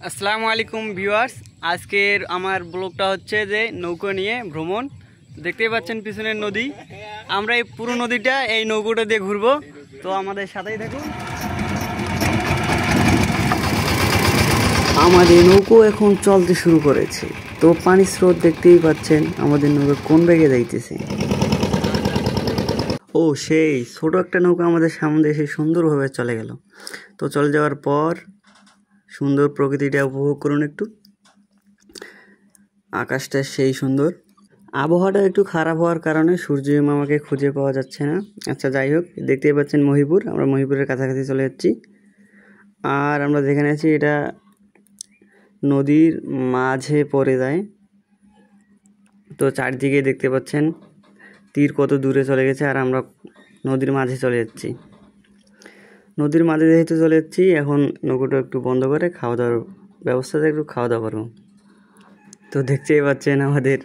আসসালামু আলাইকুম ভিউয়ার্স, আজকের আমার ব্লগটা হচ্ছে যে নৌকো নিয়ে ভ্রমণ। দেখতেই পাচ্ছেন পিছনের নদী, আমরা এই পুরো নদীটা এই নৌকোটা দিয়ে ঘুরবো, তো আমাদের সাথেই থাকুন। আমাদের নৌকো এখন চলতে শুরু করেছে, তো পানির স্রোত দেখতেই পাচ্ছেন আমাদের নৌকো কোন বেগে যাইতেছে। ও সেই ছোট একটা নৌকা আমাদের সামনে এসে সুন্দরভাবে চলে গেল। তো চলে যাওয়ার পর সুন্দর প্রকৃতিটা উপভোগ করুন একটু। আকাশটা সেই সুন্দর, আবহাওয়াটা একটু খারাপ হওয়ার কারণে সূর্য মামাকে খুঁজে পাওয়া যাচ্ছে না। আচ্ছা যাই হোক, দেখতেই পাচ্ছেন মহিপুর, আমরা মহিপুরের কাছাকাছি চলে যাচ্ছি। আর আমরা যেখানে আছি এটা নদীর মাঝে পড়ে যায়, তো চারদিকে দেখতে পাচ্ছেন তীর কত দূরে চলে গেছে, আর আমরা নদীর মাঝে চলে যাচ্ছি। নদীর মাঝে যেহেতু চলে যাচ্ছি, এখন নৌকোটা একটু বন্ধ করে খাওয়া দাওয়ার ব্যবস্থাতে একটু খাওয়া দাওয়া করবো। তো দেখতেই পাচ্ছেন আমাদের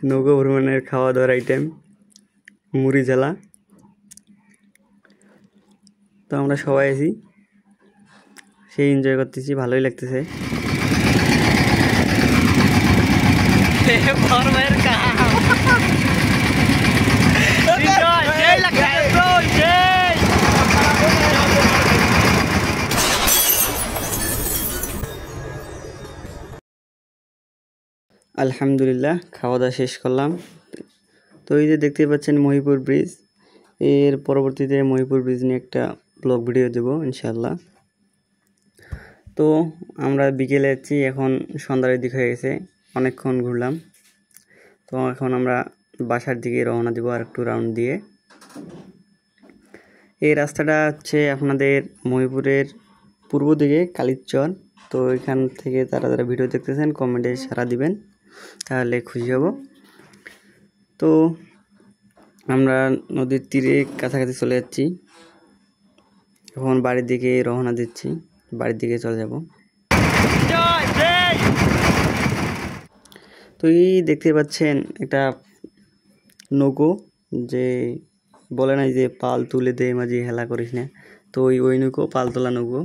নৌকো ভ্রমণের খাওয়া দাওয়ার আইটেম মুড়ি ঝালা। তো আমরা সবাই আছি, সেই এনজয় করতেছি, ভালোই লাগতেছে। আলহামদুলিল্লাহ খাওয়া দাওয়া শেষ করলাম। তো এই যে দেখতে পাচ্ছেন মহিপুর ব্রিজ, এর পরবর্তীতে মহিপুর ব্রিজ নিয়ে একটা ব্লগ ভিডিও দেব ইনশাল্লাহ। তো আমরা বিকেলে যাচ্ছি, এখন সন্ধ্যার দিক হয়ে গেছে, অনেকক্ষণ ঘুরলাম। তো এখন আমরা বাসার দিকে রওনা দেবো আর একটু রাউন্ড দিয়ে। এই রাস্তাটা হচ্ছে আপনাদের মহিপুরের পূর্ব দিকে কালিচর। তো এখান থেকে যারা ভিডিও দেখতেছেন কমেন্টে সাড়া দিবেন, তাহলে খুশি হব। তো আমরা নদীর তীরে কাছাকাছি চলে যাচ্ছি, এখন বাড়ির দিকে রওনা দিচ্ছি, বাড়ির দিকে চলে যাব। তো এই দেখতে পাচ্ছেন একটা নৌকো, যে বলে নাই যে পাল তুলে দে মাঝি হেলা করিস না, তো ওই নৌকো, পাল তোলা নৌকো।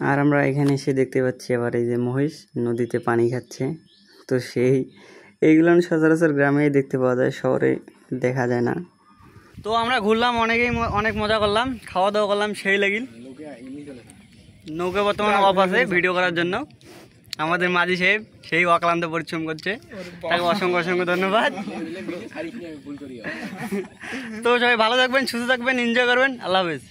আর আমরা এখানে এসে দেখতে পাচ্ছি আবার এই যে মহিষ নদীতে পানি খাচ্ছে। তো এইগুলো সচরাচর গ্রামেই দেখতে পাওয়া যায়, শহরে দেখা যায় না। তো আমরা ঘুরলাম, অনেক মজা করলাম, খাওয়া দাওয়া করলাম, সেই লাগিল। নৌকা বর্তমানে অফ আছে ভিডিও করার জন্য। আমাদের মাঝি সাহেব সেই অক্লান্ত পরিশ্রম করছে, তাকে অসংখ্য অসংখ্য ধন্যবাদ। তো সবাই ভালো থাকবেন, সুস্থ থাকবেন, এনজয় করবেন। আল্লাহ হাফেজ।